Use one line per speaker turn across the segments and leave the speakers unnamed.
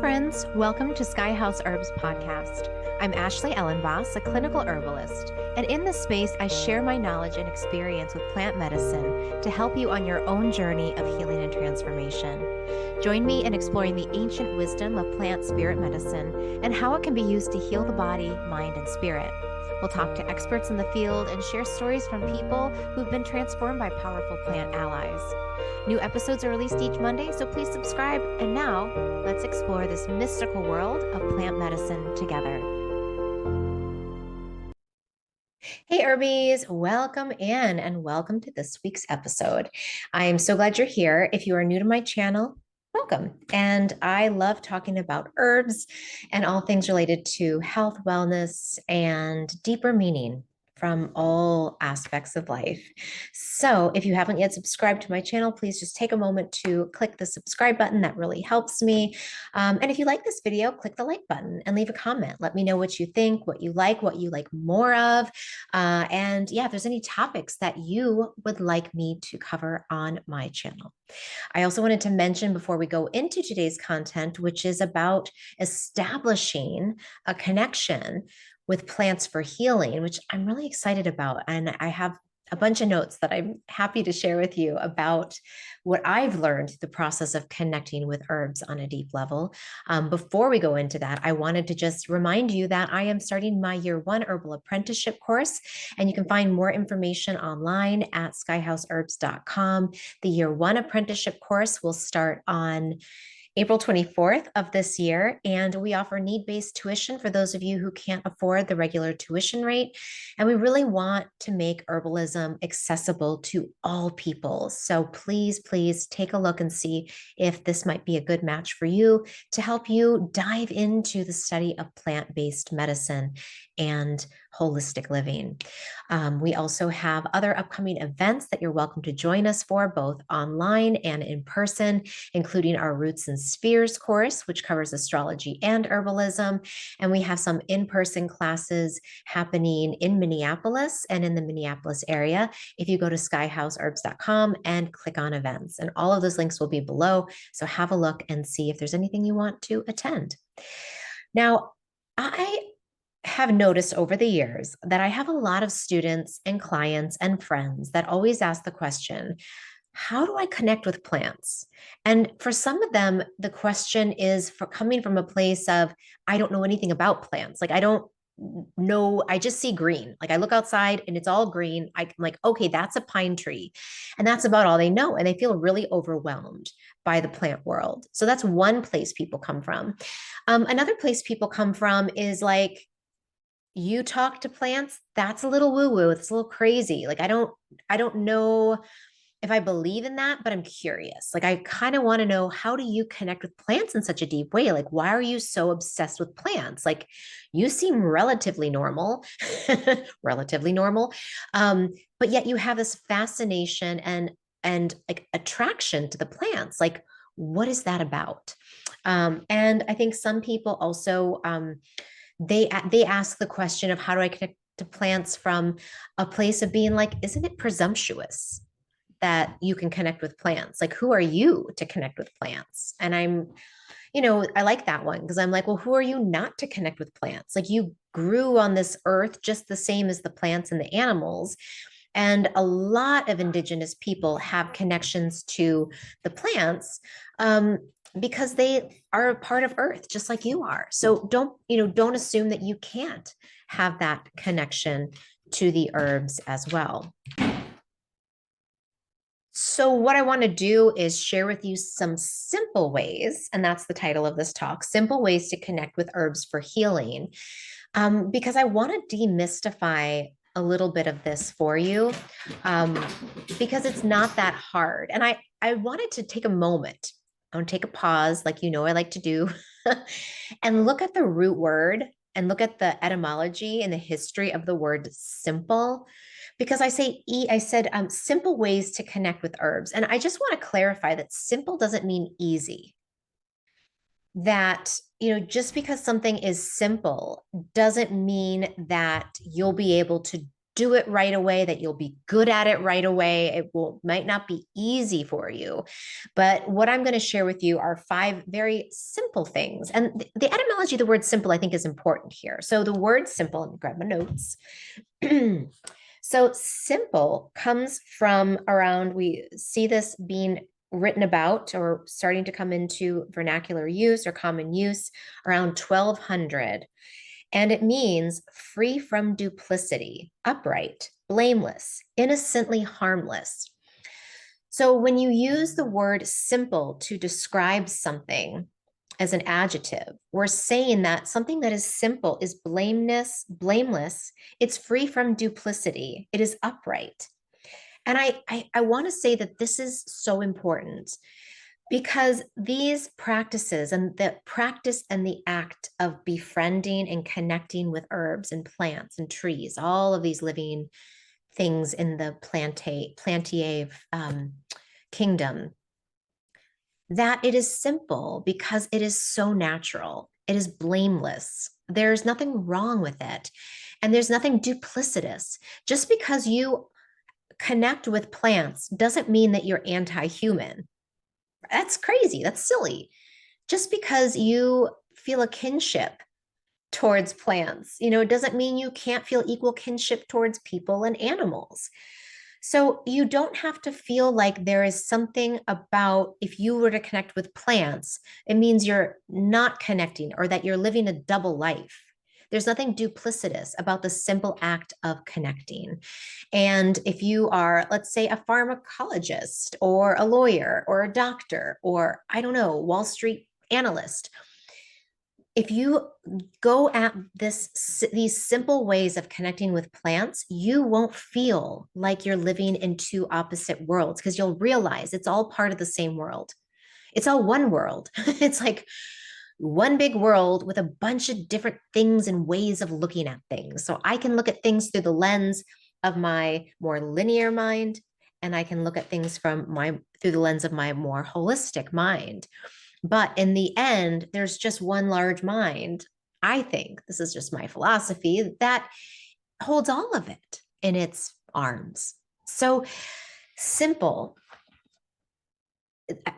friends. Welcome to Sky House Herbs podcast. I'm Ashley Elenbaas, a clinical herbalist, and in this space, I share my knowledge and experience with plant medicine to help you on your own journey of healing and transformation. Join me in exploring the ancient wisdom of plant spirit medicine and how it can be used to heal the body, mind, and spirit. We'll talk to experts in the field and share stories from people who've been transformed by powerful plant allies. New episodes are released each Monday, so please subscribe. And now, let's explore this mystical world of plant medicine together. Hey, Herbies, welcome in and welcome to this week's episode. I'm so glad you're here. If you are new to my channel, welcome. And I love talking about herbs and all things related to health, wellness, and deeper meaning from all aspects of life. So if you haven't yet subscribed to my channel, please just take a moment to click the subscribe button. That really helps me. And if you like this video, click the like button and leave a comment. Let me know what you think, what you like more of. And yeah, if there's any topics that you would like me to cover on my channel. I also wanted to mention before we go into today's content, which is about establishing a connection with plants for healing, which I'm really excited about. And I have a bunch of notes that I'm happy to share with you about what I've learned through the process of connecting with herbs on a deep level. Before we go into that, I wanted to just remind you that I am starting my year 1 herbal apprenticeship course, and you can find more information online at skyhouseherbs.com. The year 1 apprenticeship course will start on April 24th of this year, and we offer need-based tuition for those of you who can't afford the regular tuition rate. And we really want to make herbalism accessible to all people. So please, please take a look and see if this might be a good match for you to help you dive into the study of plant-based medicine and holistic living. We also have other upcoming events that you're welcome to join us for, both online and in person, including our Roots and Spheres course, which covers astrology and herbalism. And we have some in-person classes happening in Minneapolis and in the Minneapolis area. If you go to skyhouseherbs.com and click on events, and all of those links will be below. So have a look and see if there's anything you want to attend. Now, I have noticed over the years that I have a lot of students and clients and friends that always ask the question, how do I connect with plants? And for some of them, the question is coming from a place of, I don't know anything about plants. Like, I don't know, I just see green. Like, I look outside and it's all green. I'm like, okay, that's a pine tree. And that's about all they know. And they feel really overwhelmed by the plant world. So that's one place people come from. Another place people come from is like, you talk to plants, that's a little woo-woo. It's a little crazy. Like, I don't know if I believe in that, but I'm curious. Like, I kind of want to know, how do you connect with plants in such a deep way? Like, why are you so obsessed with plants? Like, you seem relatively normal, relatively normal. But yet you have this fascination and like attraction to the plants. Like, what is that about? And I think some people also they ask the question of, how do I connect to plants from a place of being like, isn't it presumptuous that you can connect with plants? Like, who are you to connect with plants? And I like that one, because I'm like, well, who are you not to connect with plants? Like, you grew on this earth just the same as the plants and the animals. And a lot of indigenous people have connections to the plants, because they are a part of earth, just like you are. So don't assume that you can't have that connection to the herbs as well. So what I want to do is share with you some simple ways, and that's the title of this talk, simple ways to connect with herbs for healing, because I want to demystify a little bit of this for you, because it's not that hard. And I wanted to take a moment. I want to take a pause, like I like to do, and look at the root word and look at the etymology and the history of the word simple. Because I said simple ways to connect with herbs. And I just want to clarify that simple doesn't mean easy. That, just because something is simple doesn't mean that you'll be able to do it right away, that you'll be good at it right away. Might not be easy for you. But what I'm going to share with you are 5 very simple things. And the etymology of the word simple, I think, is important here. So the word simple, let me grab my notes. So simple comes from around, we see this being written about or starting to come into vernacular use or common use around 1200. And it means free from duplicity, upright, blameless, innocently harmless. So when you use the word simple to describe something as an adjective, we're saying that something that is simple is blameless, it's free from duplicity, it is upright. And I want to say that this is so important because these practices and the practice and the act of befriending and connecting with herbs and plants and trees, all of these living things in the plantier kingdom, that it is simple because it is so natural. It is blameless. There's nothing wrong with it. And there's nothing duplicitous. Just because you connect with plants doesn't mean that you're anti-human. That's crazy. That's silly. Just because you feel a kinship towards plants, it doesn't mean you can't feel equal kinship towards people and animals. So you don't have to feel like there is something about, if you were to connect with plants, it means you're not connecting or that you're living a double life. There's nothing duplicitous about the simple act of connecting. And if you are, let's say, a pharmacologist or a lawyer or a doctor or, I don't know, Wall Street analyst, if you go at these simple ways of connecting with plants, you won't feel like you're living in 2 opposite worlds because you'll realize it's all part of the same world. It's all one world. It's like one big world with a bunch of different things and ways of looking at things. So I can look at things through the lens of my more linear mind, and I can look at things through the lens of my more holistic mind. But in the end, there's just one large mind. I think this is just my philosophy that holds all of it in its arms. So simple.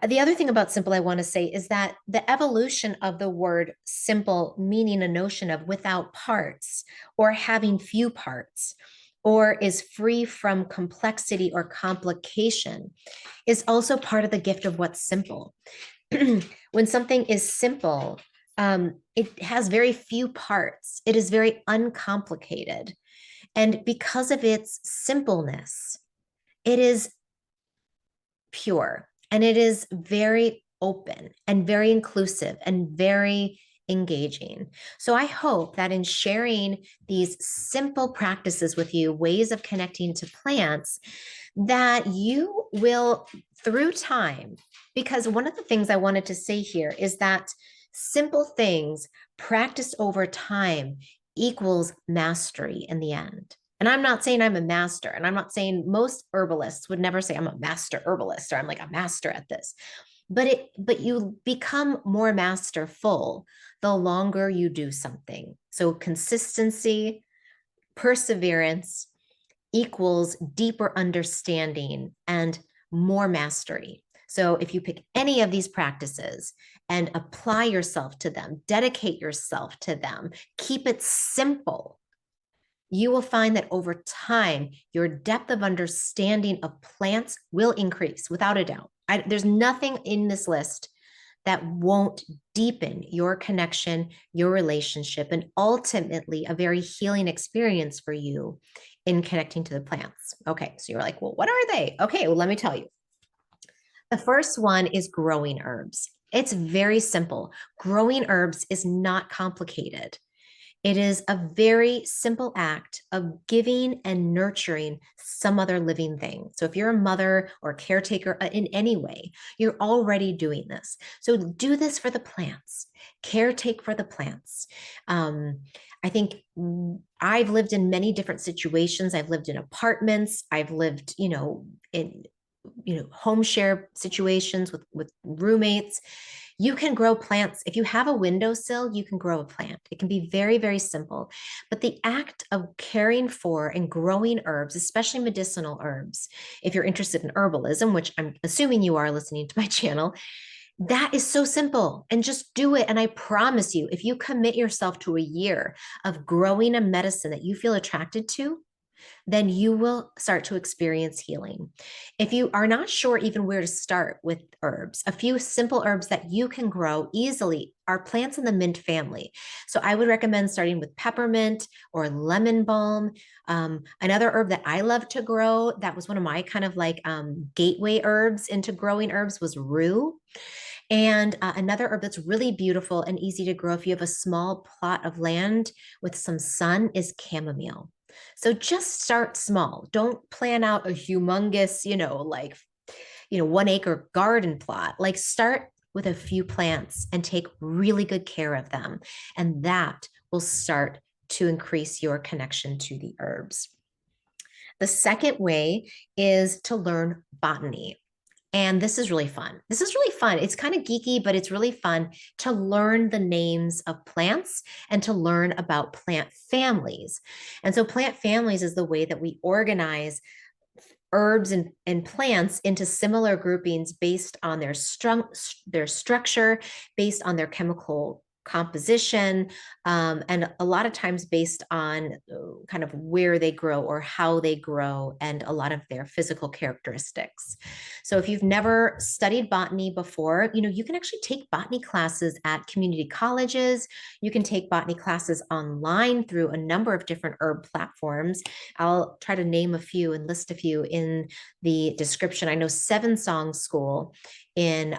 The other thing about simple I want to say is that the evolution of the word simple, meaning a notion of without parts or having few parts, or is free from complexity or complication, is also part of the gift of what's simple. When something is simple, it has very few parts. It is very uncomplicated. And because of its simpleness, it is pure and it is very open and very inclusive and very engaging. So I hope that in sharing these simple practices with you, ways of connecting to plants, that you will, through time, because one of the things I wanted to say here is that simple things practiced over time equals mastery in the end. And I'm not saying I'm a master, and I'm not saying most herbalists would never say I'm a master herbalist or I'm like a master at this. But you become more masterful the longer you do something. So consistency, perseverance equals deeper understanding and more mastery. So if you pick any of these practices and apply yourself to them, dedicate yourself to them, keep it simple, you will find that over time, your depth of understanding of plants will increase without a doubt. There's nothing in this list that won't deepen your connection, your relationship, and ultimately a very healing experience for you in connecting to the plants. Okay, so you're like, well, what are they? Okay, well, let me tell you. The first one is growing herbs. It's very simple. Growing herbs is not complicated. It is a very simple act of giving and nurturing some other living thing. So if you're a mother or a caretaker in any way, you're already doing this. So do this for the plants, caretake for the plants. I think I've lived in many different situations. I've lived in apartments. I've lived, in home share situations with roommates. You can grow plants. If you have a windowsill, you can grow a plant. It can be very, very simple. But the act of caring for and growing herbs, especially medicinal herbs, if you're interested in herbalism, which I'm assuming you are listening to my channel, that is so simple, and just do it. And I promise you, if you commit yourself to a year of growing a medicine that you feel attracted to, then you will start to experience healing. If you are not sure even where to start with herbs, a few simple herbs that you can grow easily are plants in the mint family. So I would recommend starting with peppermint or lemon balm. Another herb that I love to grow, that was one of my kind of like gateway herbs into growing herbs, was rue. And another herb that's really beautiful and easy to grow if you have a small plot of land with some sun is chamomile. So just start small. Don't plan out a humongous, 1 acre garden plot. Like start with a few plants and take really good care of them. And that will start to increase your connection to the herbs. The second way is to learn botany. And this is really fun. This is really fun. It's kind of geeky, but it's really fun to learn the names of plants and to learn about plant families. And so, plant families is the way that we organize herbs and plants into similar groupings based on their structure, based on their chemical composition, and a lot of times based on kind of where they grow or how they grow and a lot of their physical characteristics. So if you've never studied botany before, you can actually take botany classes at community colleges. You can take botany classes online through a number of different herb platforms. I'll try to name a few and list a few in the description. I know Seven Song School in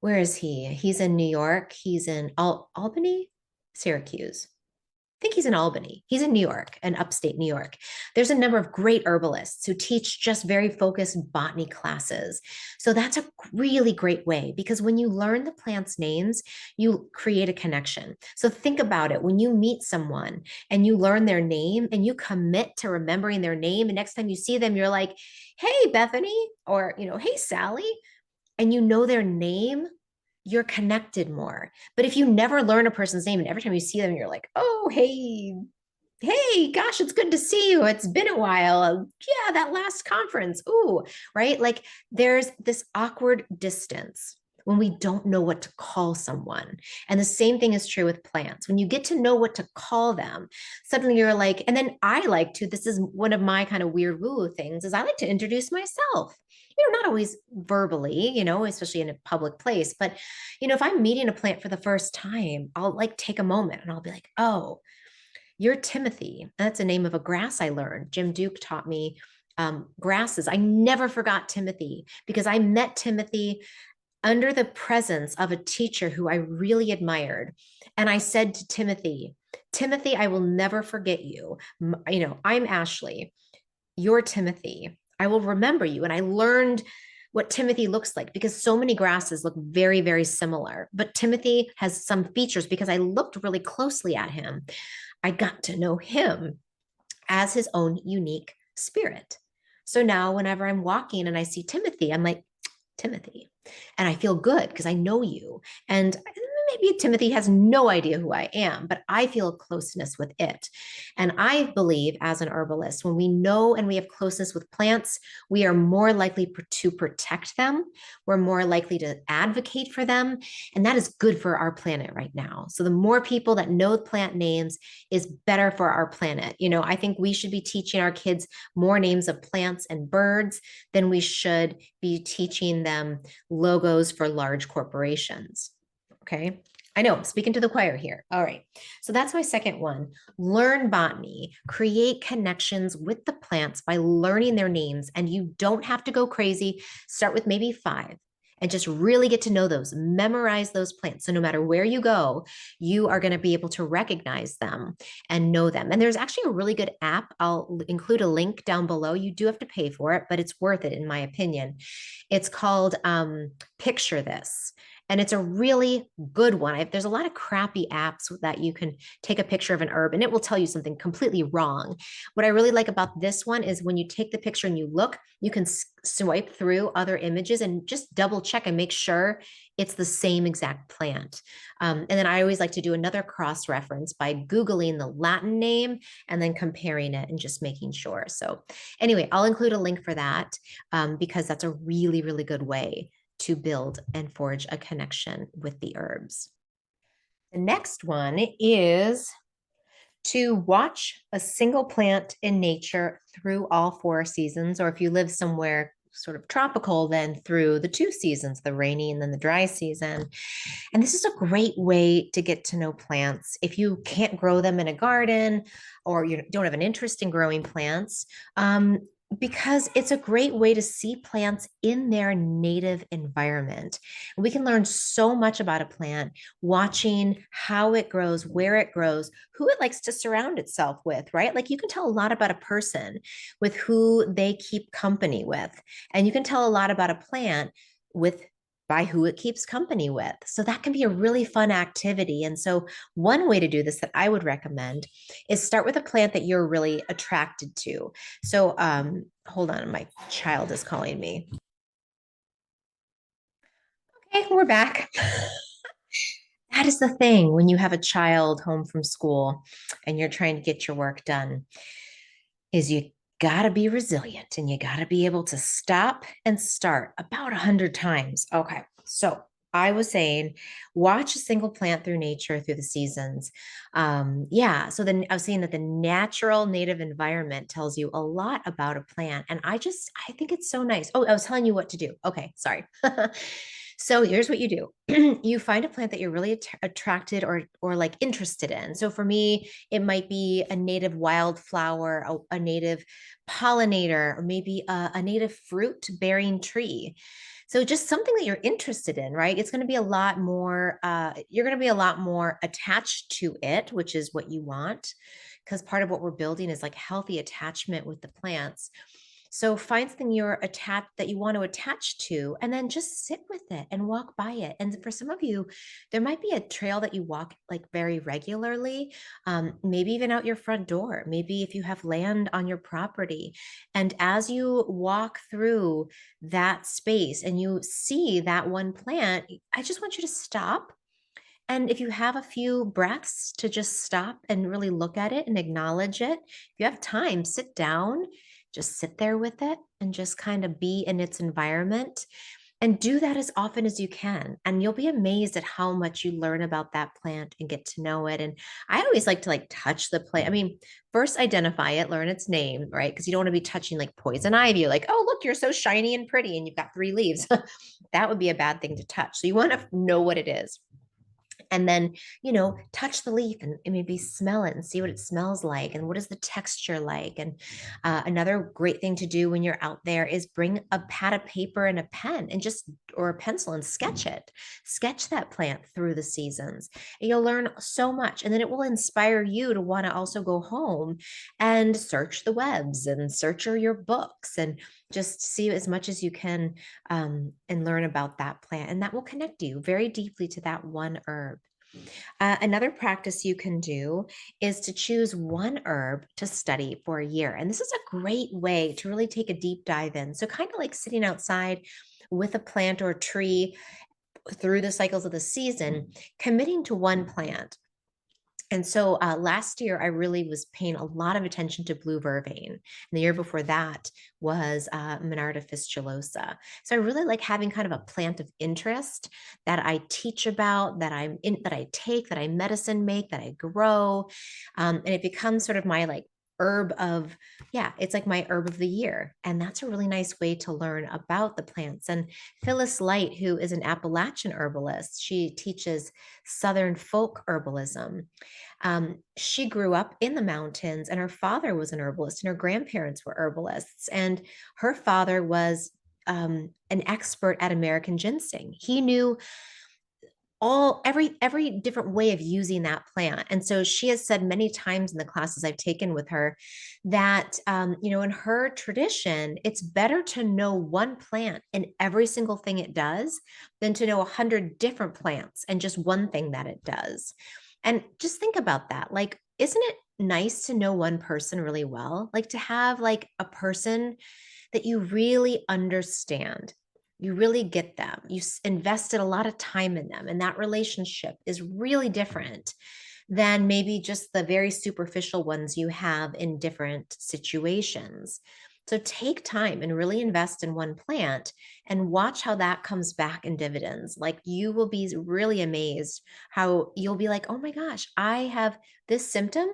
where is he? He's in New York. He's in Albany, Syracuse. I think he's in Albany. He's in New York and upstate New York. There's a number of great herbalists who teach just very focused botany classes. So that's a really great way because when you learn the plants' names, you create a connection. So think about it. When you meet someone and you learn their name and you commit to remembering their name, and next time you see them, you're like, hey, Bethany, or, hey, Sally, and you know their name, you're connected more. But if you never learn a person's name and every time you see them, you're like, oh, hey, gosh, it's good to see you. It's been a while. Yeah, that last conference. Ooh, right? Like there's this awkward distance when we don't know what to call someone. And the same thing is true with plants. When you get to know what to call them, suddenly you're like, and then I like to, this is one of my kind of weird woo-woo things, is I like to introduce myself. Not always verbally, especially in a public place, but, if I'm meeting a plant for the first time, I'll like take a moment and I'll be like, oh, you're Timothy. That's the name of a grass I learned. Jim Duke taught me grasses. I never forgot Timothy because I met Timothy under the presence of a teacher who I really admired. And I said to Timothy, I will never forget you. I'm Ashley. You're Timothy. I will remember you. And I learned what Timothy looks like because so many grasses look very, very similar. But Timothy has some features because I looked really closely at him. I got to know him as his own unique spirit. So now, whenever I'm walking and I see Timothy, I'm like, Timothy. And I feel good because I know you. And maybe Timothy has no idea who I am, but I feel a closeness with it. And I believe as an herbalist, when we know and we have closeness with plants, we are more likely to protect them. We're more likely to advocate for them. And that is good for our planet right now. So the more people that know plant names is better for our planet. I think we should be teaching our kids more names of plants and birds than we should be teaching them logos for large corporations. Okay. I know I'm speaking to the choir here. All right. So that's my second one. Learn botany, create connections with the plants by learning their names. And you don't have to go crazy. Start with maybe 5 and just really get to know those, memorize those plants. So no matter where you go, you are going to be able to recognize them and know them. And there's actually a really good app. I'll include a link down below. You do have to pay for it, but it's worth it in my opinion. It's called Picture This. And it's a really good one. There's a lot of crappy apps that you can take a picture of an herb and it will tell you something completely wrong. What I really like about this one is when you take the picture and you look, you can swipe through other images and just double check and make sure it's the same exact plant. And then I always like to do another cross reference by Googling the Latin name and then comparing it and just making sure. So, anyway, I'll include a link for that because that's a really, really good way to build and forge a connection with the herbs. The next one is to watch a single plant in nature through all four seasons, or if you live somewhere sort of tropical, then through the two seasons, the rainy and then the dry season. And this is a great way to get to know plants. If you can't grow them in a garden or you don't have an interest in growing plants, because it's a great way to see plants in their native environment. We can learn so much about a plant watching how it grows, where it grows, who it likes to surround itself with, right? Like you can tell a lot about a person with who they keep company with. And you can tell a lot about a plant with by who it keeps company with. So that can be a really fun activity. And so one way to do this that I would recommend is start with a plant that you're really attracted to. So hold on, my child is calling me. Okay, we're back. That is the thing when you have a child home from school and you're trying to get your work done is you got to be resilient and you got to be able to stop and start about 100 times. Okay. So I was saying, watch a single plant through nature through the seasons. Yeah. So then I was saying that the natural native environment tells you a lot about a plant. And I think it's so nice. Oh, I was telling you what to do. Okay. Sorry. So here's what you do. You find a plant that you're really attracted or like interested in. So for me, it might be a native wildflower, a native pollinator, or maybe a native fruit bearing tree. So just something that you're interested in, right? It's going to be a lot more, you're going to be a lot more attached to it, which is what you want. Because part of what we're building is like healthy attachment with the plants. So find something you're attached that you want to attach to, and then just sit with it and walk by it. And for some of you, there might be a trail that you walk like very regularly, maybe even out your front door. Maybe if you have land on your property, and as you walk through that space and you see that one plant, I just want you to stop. And if you have a few breaths to just stop and really look at it and acknowledge it, if you have time, sit down, just sit there with it and just kind of be in its environment and do that as often as you can. And you'll be amazed at how much you learn about that plant and get to know it. And I always like to like touch the plant. I mean, first identify it, learn its name, right? Because you don't want to be touching like poison ivy. Like, oh, look, you're so shiny and pretty and you've got 3 leaves. That would be a bad thing to touch. So you want to know what it is and then touch the leaf and maybe smell it and see what it smells like and what is the texture like. And another great thing to do when you're out there is bring a pad of paper and a pen and just or a pencil and sketch that plant through the seasons, and you'll learn so much, and then it will inspire you to want to also go home and search the webs and search your books and just see as much as you can, and learn about that plant. And that will connect you very deeply to that one herb. Another practice you can do is to choose one herb to study for a year. And this is a great way to really take a deep dive in. So, kind of like sitting outside with a plant or a tree through the cycles of the season, committing to one plant. And so last year, I really was paying a lot of attention to blue vervain. And the year before that was Monarda fistulosa. So I really like having kind of a plant of interest that I teach about, that that I take, that I medicine make, that I grow. And it becomes sort of my like herb of, yeah, it's like my herb of the year. And that's a really nice way to learn about the plants. And Phyllis Light, who is an Appalachian herbalist, she teaches Southern folk herbalism. She grew up in the mountains, and her father was an herbalist, and her grandparents were herbalists. And her father was an expert at American ginseng. He knew every different way of using that plant. And so she has said many times in the classes I've taken with her that in her tradition, it's better to know one plant and every single thing it does than to know 100 different plants and just one thing that it does. And just think about that. Like, isn't it nice to know one person really well? Like to have like a person that you really understand. You really get them. You invested a lot of time in them, and that relationship is really different than maybe just the very superficial ones you have in different situations. So take time and really invest in one plant and watch how that comes back in dividends. Like you will be really amazed how you'll be like, oh my gosh, I have this symptom.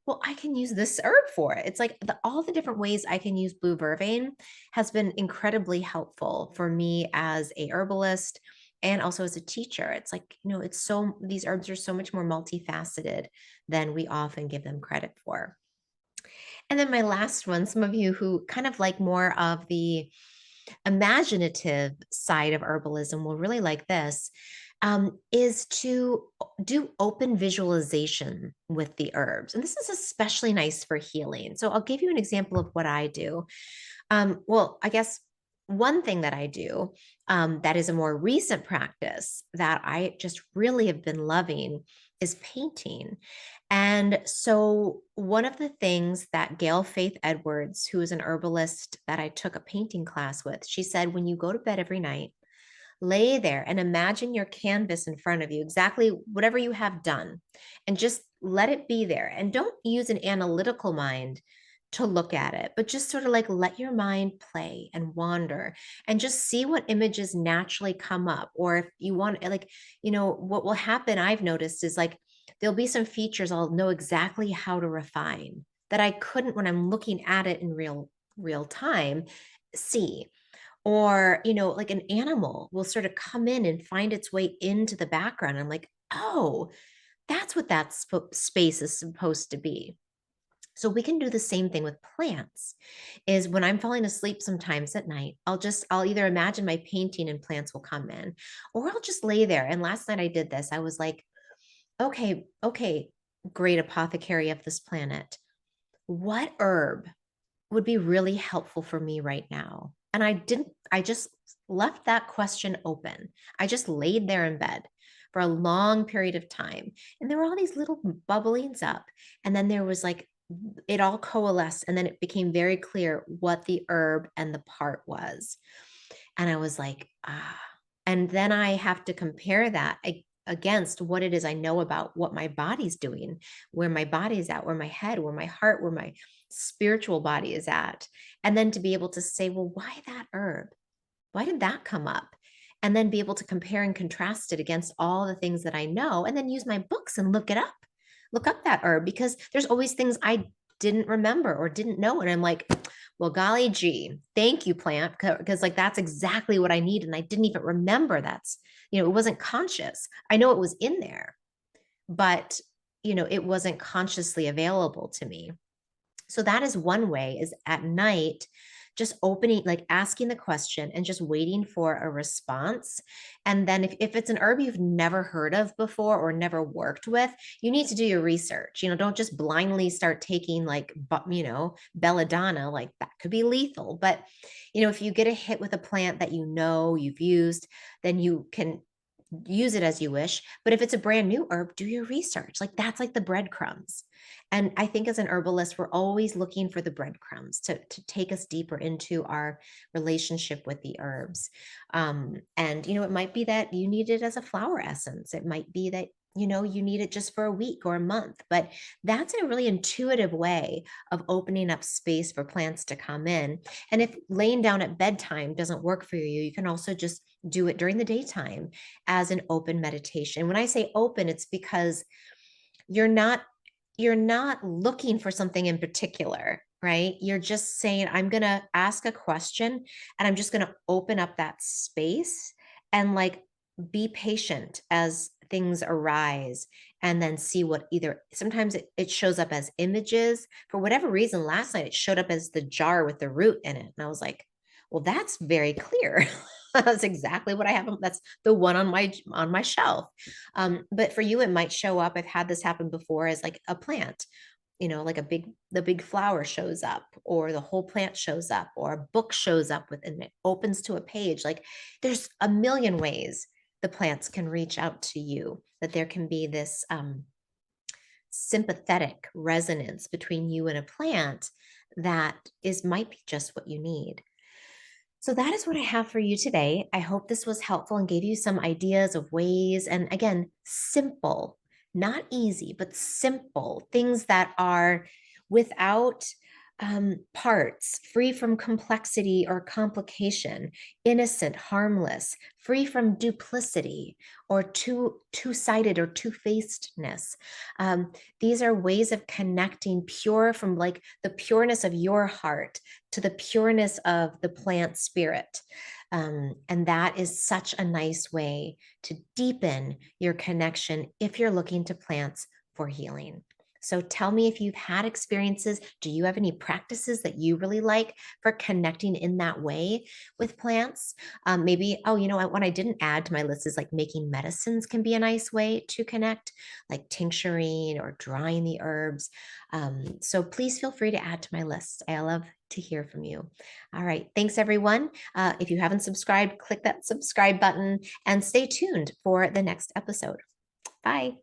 Well, I can use this herb for it. It's like all the different ways I can use blue vervain has been incredibly helpful for me as a herbalist and also as a teacher. It's like, these herbs are so much more multifaceted than we often give them credit for. And then my last one, some of you who kind of like more of the imaginative side of herbalism will really like this, is to do open visualization with the herbs. And this is especially nice for healing. So I'll give you an example of what I do. Well, I guess one thing that I do that is a more recent practice that I just really have been loving is painting. And so, one of the things that Gail Faith Edwards, who is an herbalist that I took a painting class with, she said, when you go to bed every night, lay there and imagine your canvas in front of you, exactly whatever you have done, and just let it be there. And don't use an analytical mind to look at it, but just sort of like let your mind play and wander and just see what images naturally come up. Or if you want, like, what will happen, I've noticed is like there'll be some features I'll know exactly how to refine that I couldn't when I'm looking at it in real time see. Or like an animal will sort of come in and find its way into the background. I'm like, oh, that's what that space is supposed to be. So we can do the same thing with plants. Is when I'm falling asleep sometimes at night, I'll either imagine my painting and plants will come in, or I'll just lay there. And last night I did this. I was like, okay, great apothecary of this planet, what herb would be really helpful for me right now? And I just left that question open. I just laid there in bed for a long period of time. And there were all these little bubblings up. And then there was like, it all coalesced. And then it became very clear what the herb and the part was. And I was like, ah. And then I have to compare that against what it is I know about what my body's doing, where my body's at, where my head, where my heart, where my spiritual body is at. And then to be able to say, well, why that herb? Why did that come up? And then be able to compare and contrast it against all the things that I know, and then use my books and look up that herb, because there's always things I didn't remember or didn't know. And I'm like, well, golly gee, thank you, plant, because like that's exactly what I need. And I didn't even remember it wasn't conscious. I know it was in there, but it wasn't consciously available to me. So that is one way, is at night, just opening, like asking the question and just waiting for a response. And then if it's an herb you've never heard of before or never worked with, you need to do your research. Don't just blindly start taking like, belladonna, like that could be lethal. But, if you get a hit with a plant that you've used, then you can use it as you wish. But if it's a brand new herb, do your research. Like that's like the breadcrumbs. And I think as an herbalist, we're always looking for the breadcrumbs to take us deeper into our relationship with the herbs. And it might be that you need it as a flower essence. It might be that you need it just for a week or a month, but that's a really intuitive way of opening up space for plants to come in. And if laying down at bedtime doesn't work for you, you can also just do it during the daytime as an open meditation. When I say open, it's because you're not looking for something in particular, right? You're just saying, I'm going to ask a question and I'm just going to open up that space and like be patient as things arise, and then see what sometimes it shows up as images. For whatever reason, last night it showed up as the jar with the root in it. And I was like, well, that's very clear. That's exactly what I have. That's the one on my shelf. But for you, it might show up. I've had this happen before as like a plant, like the big flower shows up, or the whole plant shows up, or a book shows up with, and it opens to a page. Like there's a million ways the plants can reach out to you, that there can be this sympathetic resonance between you and a plant that might be just what you need. So that is what I have for you today. I hope this was helpful and gave you some ideas of ways. And again, simple, not easy, but simple things that are without parts, free from complexity or complication, innocent, harmless, free from duplicity or two-sided or two-facedness. These are ways of connecting pure from like the pureness of your heart to the pureness of the plant spirit. And that is such a nice way to deepen your connection if you're looking to plants for healing. So tell me if you've had experiences. Do you have any practices that you really like for connecting in that way with plants? Maybe, oh, you know what? One I didn't add to my list is like making medicines can be a nice way to connect, like tincturing or drying the herbs. So please feel free to add to my list. I love to hear from you. All right. Thanks, everyone. If you haven't subscribed, click that subscribe button and stay tuned for the next episode. Bye.